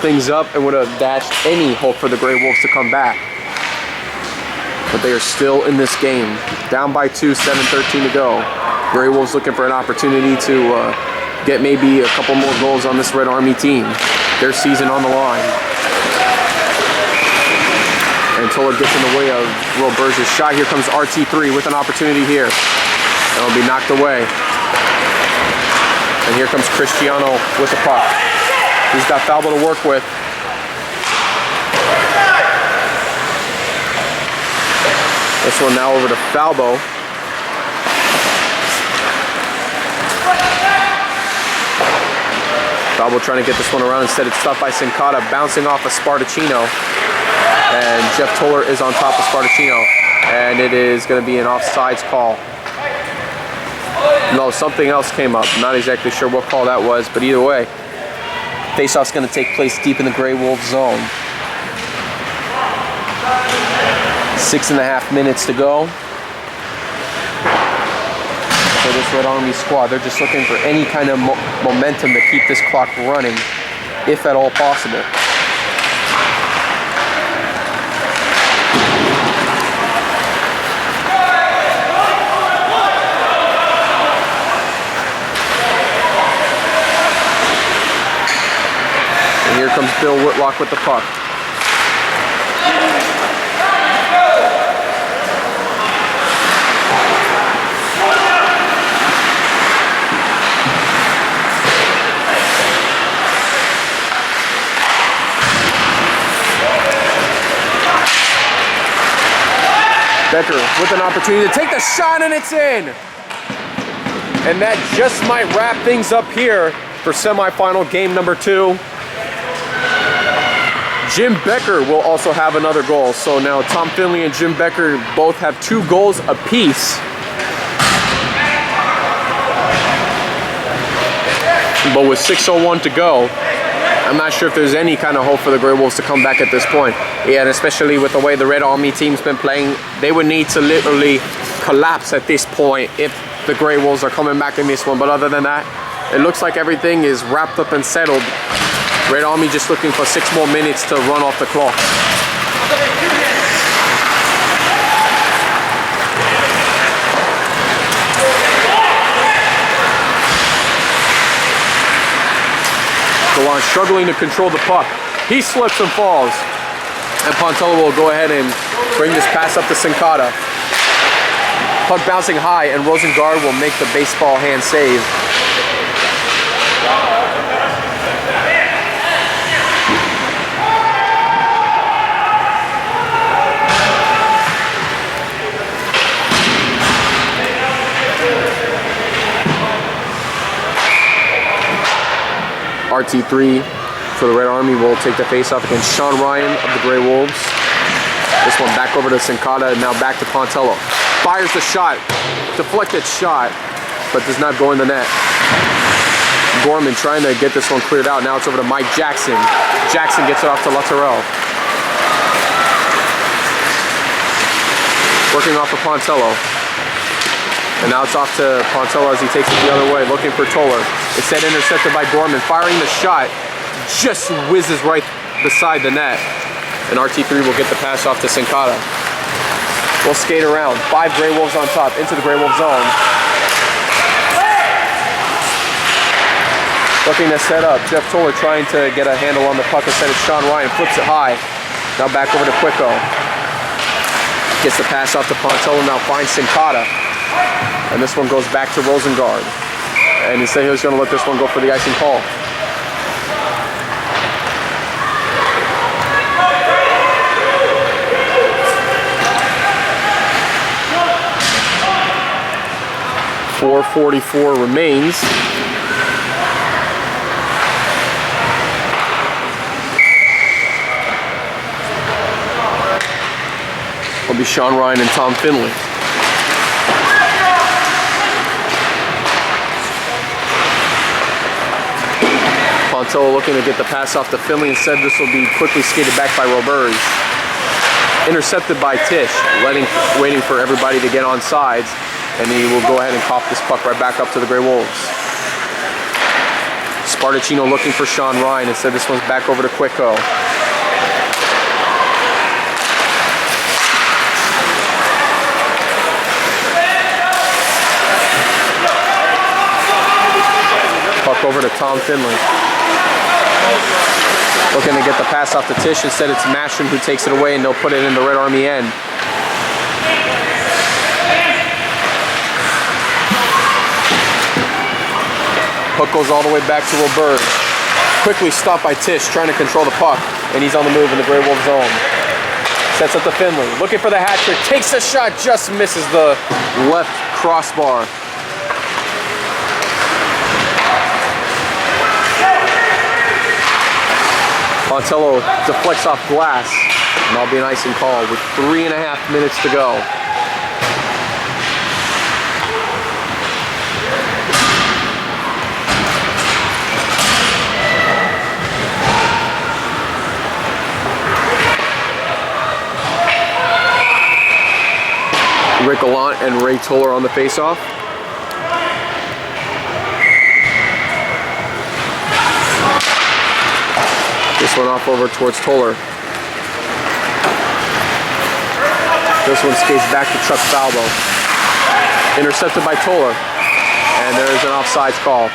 things up and would have dashed any hope for the Grey Wolves to come back. But they are still in this game. Down by 2, 7:13 to go. Grey Wolves looking for an opportunity to get maybe a couple more goals on this Red Army team. Their season on the line. And Toller gets in the way of Will Burge's shot. Here comes RT3 with an opportunity here. And it'll be knocked away. And here comes Cristiano with the puck. He's got Falbo to work with. This one now over to Falbo. Falbo trying to get this one around. Instead it's stopped by Sincata, bouncing off of Spartacino. And Jeff Toller is on top of Spartacino. And it is going to be an offsides call. No, something else came up. Not exactly sure what call that was, but either way, faceoff's going to take place deep in the Grey Wolf zone. 6.5 minutes to go for this Red Army squad. They're just looking for any kind of momentum to keep this clock running, if at all possible. Bill Whitlock with the puck. Becker with an opportunity to take the shot, and it's in. And that just might wrap things up here for semifinal game number 2. Jim Becker will also have another goal. So now Tom Finley and Jim Becker both have 2 goals apiece. But with 6:01 to go, I'm not sure if there's any kind of hope for the Grey Wolves to come back at this point. Yeah, and especially with the way the Red Army team's been playing, they would need to literally collapse at this point if the Grey Wolves are coming back in this one. But other than that, it looks like everything is wrapped up and settled. Red Army just looking for 6 more minutes to run off the clock. Gallant struggling to control the puck. He slips and falls. And Pontello will go ahead and bring this pass up to Sincata. Puck bouncing high, and Rosengard will make the baseball hand save. RT3 for the Red Army will take the face-off against Sean Ryan of the Grey Wolves. This one back over to Sincata, and now back to Pontello. Fires the shot, deflected shot, but does not go in the net. Gorman trying to get this one cleared out. Now it's over to Mike Jackson. Jackson gets it off to Luttrell. Working off of Pontello. And now it's off to Pontello as he takes it the other way, looking for Toller. Instead intercepted by Gorman, firing the shot, just whizzes right beside the net. And RT3 will get the pass off to Sincata. We'll skate around. 5 Grey Wolves on top, into the Grey Wolf zone. Looking to set up. Jeff Toller trying to get a handle on the puck. Instead, it's Sean Ryan, flips it high. Now back over to Quicko. Gets the pass off to Pontello, now finds Sincata. And this one goes back to Rosengard. And instead he was going to let this one go for the icing call. .444 remains. It'll be Sean Ryan and Tom Finley. Pontello looking to get the pass off to Finley. Instead, this will be quickly skated back by Roberge. Intercepted by Tisch, waiting for everybody to get on sides, and he will go ahead and cough this puck right back up to the Grey Wolves. Spartacino looking for Sean Ryan. Instead, this one's back over to Quicko. Puck over to Tom Finley. Looking to get the pass off to Tisch. Instead, it's Masham who takes it away, and they'll put it in the Red Army end. Puck goes all the way back to Roberge. Quickly stopped by Tisch, trying to control the puck, and he's on the move in the Grey Wolf zone. Sets up to Finley, looking for the hat trick, takes the shot, just misses the left crossbar. Pontello deflects off glass, and that'll be an icing call with 3.5 minutes to go. Rick Gallant and Ray Toller on the face-off. This one off over towards Toller. This one skates back to Chuck Falbo. Intercepted by Toller. And there's an offsides call.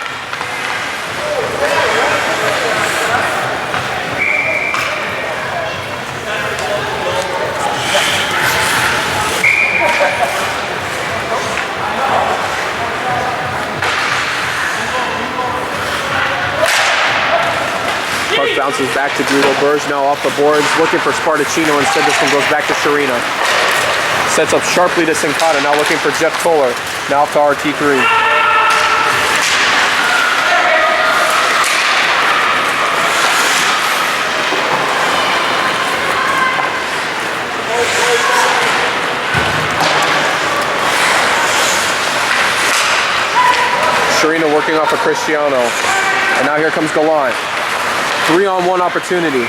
bounces back to Roberge, now off the boards, looking for Spartacino. Instead, this one goes back to Sharina. Sets up sharply to Sincata, now looking for Jeff Toller. Now off to RT3. Sharina working off of Cristiano. And now here comes Gallant. 3-on-1 opportunity.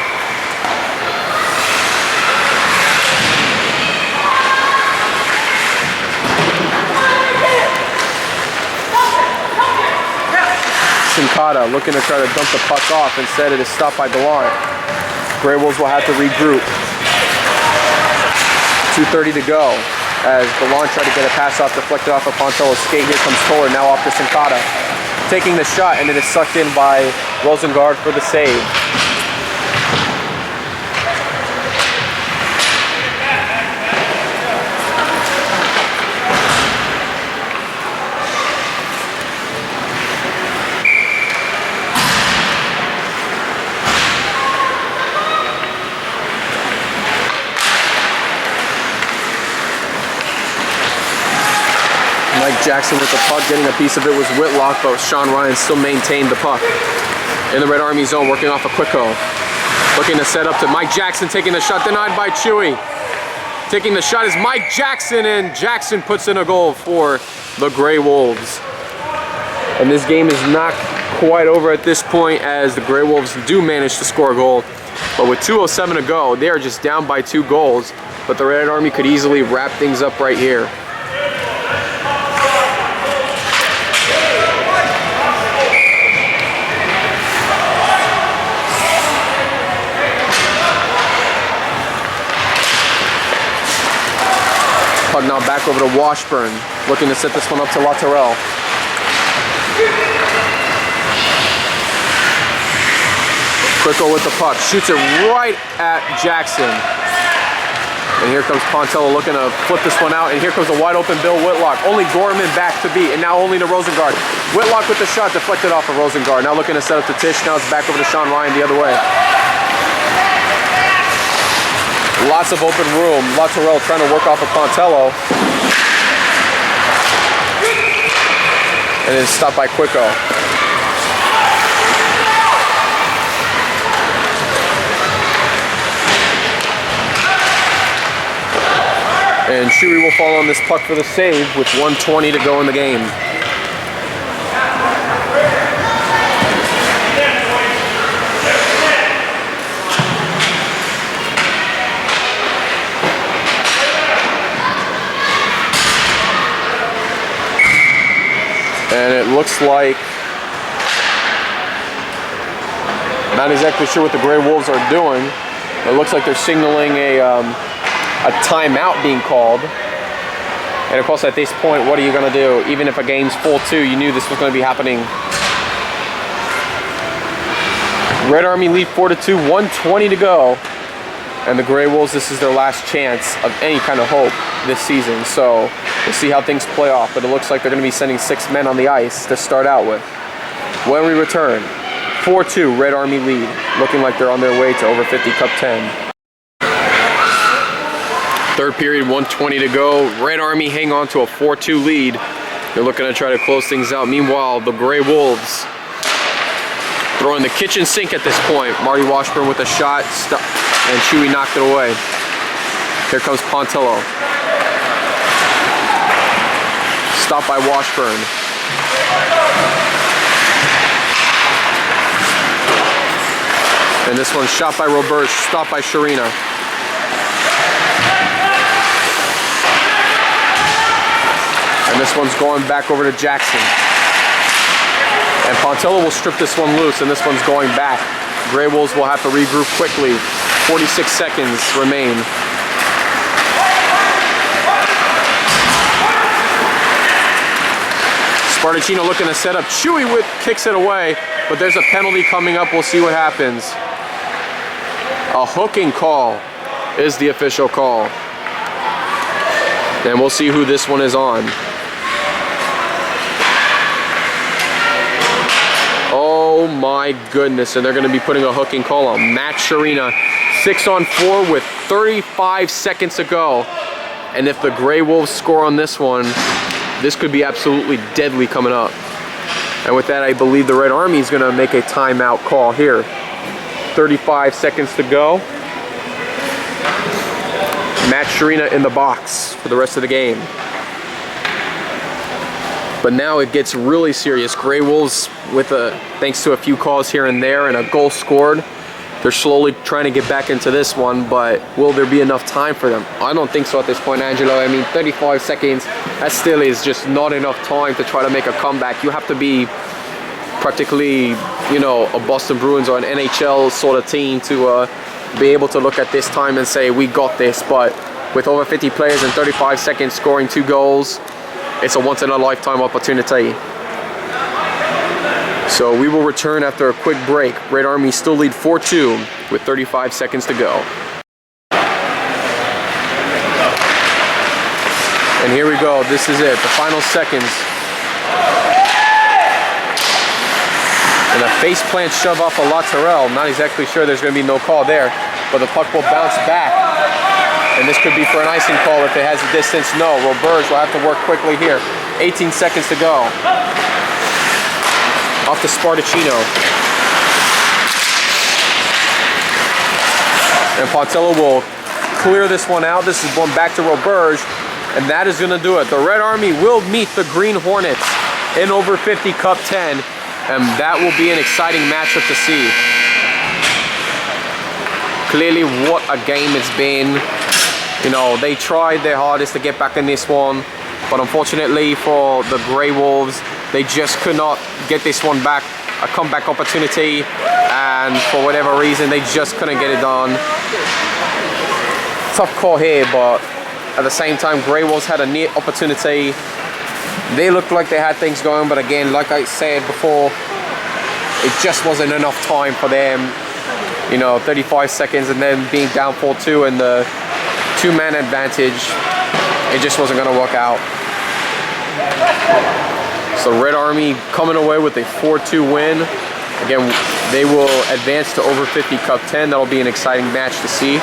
Sincata looking to try to dump the puck off. Instead, it is stopped by Gallant. Grey Wolves will have to regroup. 2:30 to go as Gallant tried to get a pass off, deflected off of Pontello's skate. Here comes Toller, now off to Sincata. Taking the shot, and it is sucked in by Rosengard for the save. Mike Jackson with the puck, getting a piece of it was Whitlock, but Sean Ryan still maintained the puck. In the Red Army zone, working off a Quicko. Looking to set up to Mike Jackson, taking the shot, denied by Chewy. Taking the shot is Mike Jackson, and Jackson puts in a goal for the Grey Wolves. And this game is not quite over at this point, as the Grey Wolves do manage to score a goal. But with 2:07 to go, they are just down by 2 goals. But the Red Army could easily wrap things up right here. Puck now back over to Washburn, looking to set this one up to Laterelle. Quicko with the puck, shoots it right at Jackson. And here comes Pontello looking to flip this one out, and here comes a wide open Bill Whitlock. Only Gorman back to beat, and now only to Rosengard. Whitlock with the shot, deflected off of Rosengard. Now looking to set up to Tisch, now it's back over to Sean Ryan the other way. Lots of open room. Laterelle trying to work off of Pontello. And it's stopped by Quicko. And Chewy will fall on this puck for the save with 1:20 to go in the game. And it looks like, not exactly sure what the Grey Wolves are doing. It looks like they're signaling a timeout being called. And of course, at this point, what are you going to do? Even if a game's full 2, you knew this was going to be happening. Red Army lead 4-2, 1:20 to go. And the Grey Wolves, this is their last chance of any kind of hope this season. So we'll see how things play off. But it looks like they're going to be sending 6 men on the ice to start out with. When we return, 4-2, Red Army lead. Looking like they're on their way to over 50 Cup 10. Third period, 1:20 to go. Red Army hang on to a 4-2 lead. They're looking to try to close things out. Meanwhile, the Grey Wolves throwing the kitchen sink at this point. Marty Washburn with a shot, and Chewy knocked it away. Here comes Pontello. Stopped by Washburn. And this one's shot by Roberge, stopped by Sharina. And this one's going back over to Jackson. And Pontello will strip this one loose, and this one's going back. Grey Wolves will have to regroup quickly. 46 seconds remain. Spartacino looking to set up. Chewy kicks it away, but there's a penalty coming up. We'll see what happens. A hooking call is the official call. And we'll see who this one is on. Oh Oh my goodness, and they're gonna be putting a hooking call on Matt Sharina. 6-on-4 with 35 seconds to go. And if the Grey Wolves score on this one, this could be absolutely deadly coming up. And with that, I believe the Red Army is gonna make a timeout call here. 35 seconds to go. Matt Sharina in the box for the rest of the game. But now it gets really serious. Grey Wolves, with thanks to a few calls here and there and a goal scored, they're slowly trying to get back into this one, but will there be enough time for them? I don't think so at this point, Angelo. I mean, 35 seconds, that still is just not enough time to try to make a comeback. You have to be practically, you know, a Boston Bruins or an NHL sort of team to be able to look at this time and say, we got this. But with over 50 players in 35 seconds scoring 2 goals, it's a once-in-a-lifetime opportunity. So we will return after a quick break. Red Army still lead 4-2 with 35 seconds to go. And here we go. This is it, the final seconds. And a face plant shove off of Laterel. Not exactly sure there's going to be no call there, but the puck will bounce back. And this could be for an icing call if it has a distance. No, Roberge will have to work quickly here. 18 seconds to go. Off to Spartacino. And Pontello will clear this one out. This is going back to Roberge, and that is going to do it. The Red Army will meet the Green Hornets in over 50 Cup 10, and that will be an exciting matchup to see. Clearly, what a game it's been. You know, they tried their hardest to get back in this one, but unfortunately for the Grey Wolves, they just could not get this one back, a comeback opportunity, and for whatever reason, they just couldn't get it done. Tough call here, but at the same time, Grey Wolves had a neat opportunity. They looked like they had things going, but again, like I said before, it just wasn't enough time for them. You know, 35 seconds and then being down 4-2 and the 2-man advantage, it just wasn't going to work out. So Red Army coming away with a 4-2 win. Again, they will advance to over 50 Cup 10. That'll be an exciting match to see.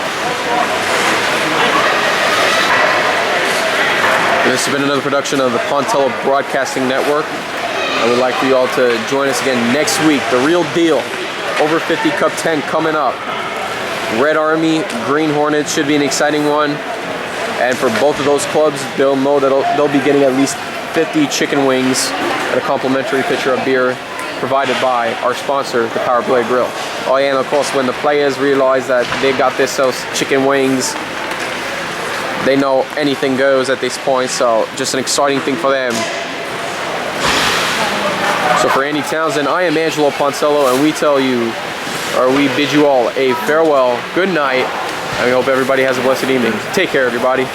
And this has been another production of the Pontello Broadcasting Network. I would like for you all to join us again next week. The real deal. Over 50 Cup 10 coming up. Red Army, Green Hornets should be an exciting one. And for both of those clubs, they'll know that they'll be getting at least 50 chicken wings and a complimentary pitcher of beer provided by our sponsor, the Power Blade Grill. Oh yeah, and of course, when the players realize that they got this chicken wings, they know anything goes at this point, so just an exciting thing for them. So for Andy Townsend, I am Angelo Poncello, and we bid you all a farewell, good night, and we hope everybody has a blessed evening. Take care, everybody.